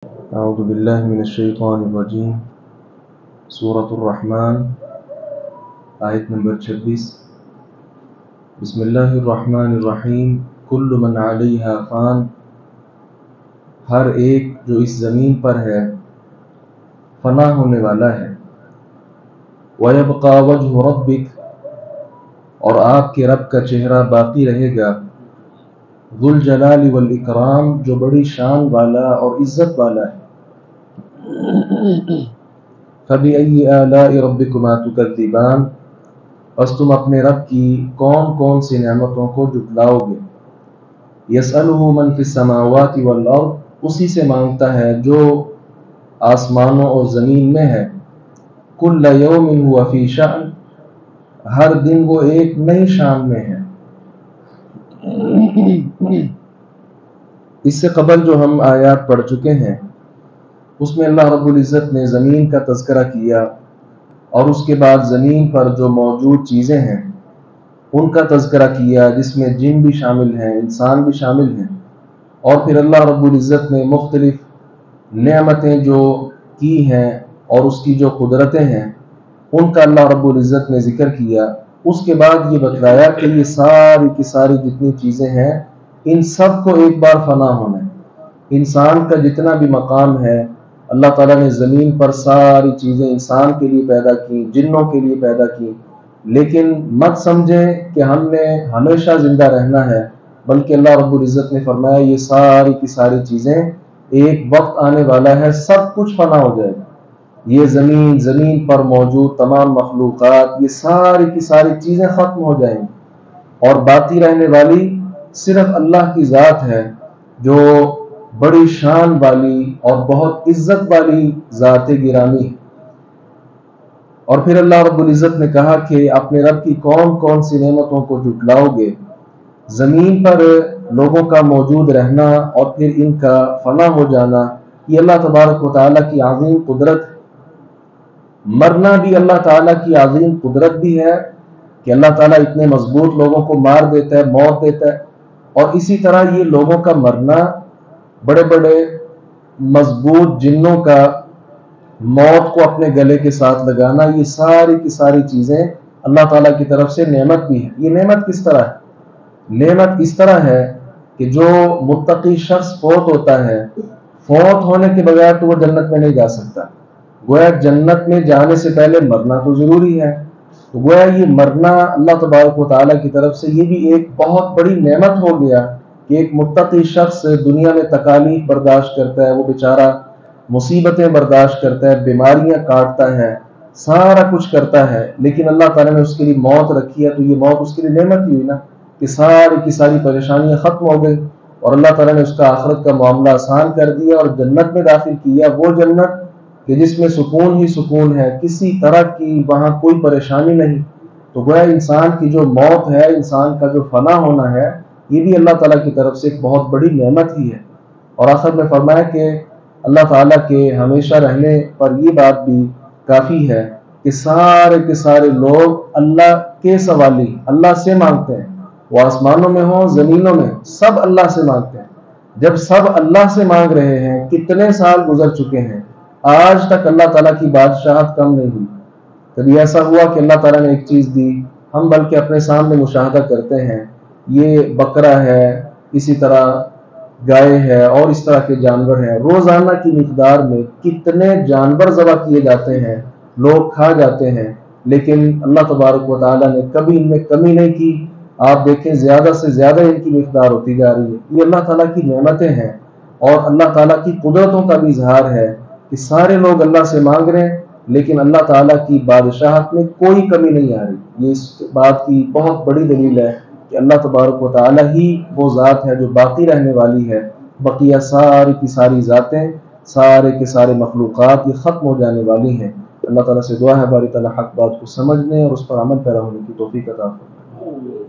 اعوذ باللہ من الشیطان الرجیم سورۃ الرحمن آیت نمبر 26 بسم اللہ الرحمن الرحیم کل من علیہا فان، ہر ایک جو اس زمین پر ہے فنا ہونے والا ہے۔ وَيَبْقَى وَجْهُ رَبِّكَ، اور آپ کے رب کا چہرہ باقی رہے گا، ذو الجلال والاکرام، جو بڑی شان والا اور عزت والا ہے۔ فَبِأَيِّ آلَاءِ رَبِّكُمَا تُكَذِّبَانِ، پس تم اپنے رب کی کون کون سی نعمتوں کو جھٹلاؤ گے۔ يَسْأَلُهُ مَنْ فِي السَّمَاوَاتِ وَالْأَرْضِ، اسی سے مانگتا ہے جو آسمانوں اور زمین میں ہے۔ كُلَّ يَوْمٍ هُوَ فِي شَأْنٍ، ہر دن وہ ایک نئی شان میں ہے۔ اس سے قبل جو ہم آیات پڑھ چکے ہیں اس میں اللہ رب العزت نے زمین کا تذکرہ کیا، اور اس کے بعد زمین پر جو موجود چیزیں ہیں ان کا تذکرہ کیا، جس میں جن بھی شامل ہیں، انسان بھی شامل ہیں، اور پھر اللہ رب العزت نے مختلف نعمتیں جو کی ہیں اور اس کی جو قدرتیں ہیں ان کا اللہ رب العزت نے ذکر کیا۔ اس کے بعد یہ بتلایا کہ یہ ساری کی ساری جتنی چیزیں ہیں ان سب کو ایک بار فنا ہونا ہے۔ انسان کا جتنا بھی مقام ہے، اللہ تعالیٰ نے زمین پر ساری چیزیں انسان کے لیے پیدا کی، جنوں کے لیے پیدا کی، لیکن مت سمجھیں کہ ہم نے ہمیشہ زندہ رہنا ہے، بلکہ اللہ رب العزت نے فرمایا یہ ساری کی ساری چیزیں ایک وقت آنے والا ہے، سب کچھ فنا ہو جائے گا۔ یہ زمین پر موجود تمام مخلوقات، یہ ساری کی ساری چیزیں ختم ہو جائیں گی، اور باقی رہنے والی صرف اللہ کی ذات ہے، جو بڑی شان والی اور بہت عزت والی ذات گرامی ہے۔ اور پھر اللہ رب العزت نے کہا کہ اپنے رب کی کون کون سی نعمتوں کو جھٹلاؤ گے۔ زمین پر لوگوں کا موجود رہنا اور پھر ان کا فنا ہو جانا، یہ اللہ تبارک و تعالیٰ کی عظیم قدرت ہے۔ مرنا بھی اللہ تعالیٰ کی عظیم قدرت بھی ہے کہ اللہ تعالیٰ اتنے مضبوط لوگوں کو مار دیتا ہے، موت دیتا ہے، اور اسی طرح یہ لوگوں کا مرنا، بڑے بڑے مضبوط جنوں کا موت کو اپنے گلے کے ساتھ لگانا، یہ ساری کی ساری چیزیں اللہ تعالیٰ کی طرف سے نعمت بھی ہے۔ یہ نعمت کس طرح ہے؟ نعمت اس طرح ہے کہ جو متقی شخص فوت ہوتا ہے، فوت ہونے کے بغیر تو وہ جنت میں نہیں جا سکتا، گویا جنت میں جانے سے پہلے مرنا تو ضروری ہے۔ تو گویا یہ مرنا اللہ تبارک و تعالیٰ کی طرف سے یہ بھی ایک بہت بڑی نعمت ہو گیا کہ ایک متقی شخص دنیا میں تکالیف برداشت کرتا ہے، وہ بیچارہ مصیبتیں برداشت کرتا ہے، بیماریاں کاٹتا ہے، سارا کچھ کرتا ہے، لیکن اللہ تعالیٰ نے اس کے لیے موت رکھی ہے، تو یہ موت اس کے لیے نعمت ہی ہوئی نا، کہ ساری کی ساری پریشانیاں ختم ہو گئی، اور اللہ تعالیٰ نے اس کا آخرت کا معاملہ آسان کر دیا اور جنت میں داخل کیا، وہ جنت کہ جس میں سکون ہی سکون ہے، کسی طرح کی وہاں کوئی پریشانی نہیں۔ تو گویا انسان کی جو موت ہے، انسان کا جو فنا ہونا ہے، یہ بھی اللہ تعالیٰ کی طرف سے ایک بہت بڑی نعمت ہی ہے۔ اور آخر میں فرمایا کہ اللہ تعالیٰ کے ہمیشہ رہنے پر یہ بات بھی کافی ہے کہ سارے کے سارے لوگ اللہ کے سوالی، اللہ سے مانگتے ہیں، وہ آسمانوں میں ہوں، زمینوں میں، سب اللہ سے مانگتے ہیں۔ جب سب اللہ سے مانگ رہے ہیں، کتنے سال گزر چکے ہیں، آج تک اللہ تعالیٰ کی بادشاہت کم نہیں ہوئی۔ کبھی ایسا ہوا کہ اللہ تعالیٰ نے ایک چیز دی، ہم بلکہ اپنے سامنے مشاہدہ کرتے ہیں، یہ بکرا ہے، اسی طرح گائے ہے، اور اس طرح کے جانور ہیں، روزانہ کی مقدار میں کتنے جانور ذبح کیے جاتے ہیں، لوگ کھا جاتے ہیں، لیکن اللہ تبارک و تعالیٰ نے کبھی ان میں کمی نہیں کی۔ آپ دیکھیں زیادہ سے زیادہ ان کی مقدار ہوتی جا رہی ہے۔ یہ اللہ تعالیٰ کی نعمتیں ہیں، اور اللہ تعالیٰ کی قدرتوں کا بھی اظہار ہے کہ سارے لوگ اللہ سے مانگ رہے ہیں، لیکن اللہ تعالیٰ کی بادشاہت میں کوئی کمی نہیں آ رہی۔ یہ اس بات کی بہت بڑی دلیل ہے کہ اللہ تبارک و تعالیٰ ہی وہ ذات ہے جو باقی رہنے والی ہے، بقیہ ساری کی ساری ذاتیں، سارے کے سارے مخلوقات یہ ختم ہو جانے والی ہیں۔ اللہ تعالیٰ سے دعا ہے باری تعالیٰ حق بات کو سمجھنے اور اس پر عمل پیرا ہونے کی توفیق عطا فرمائے۔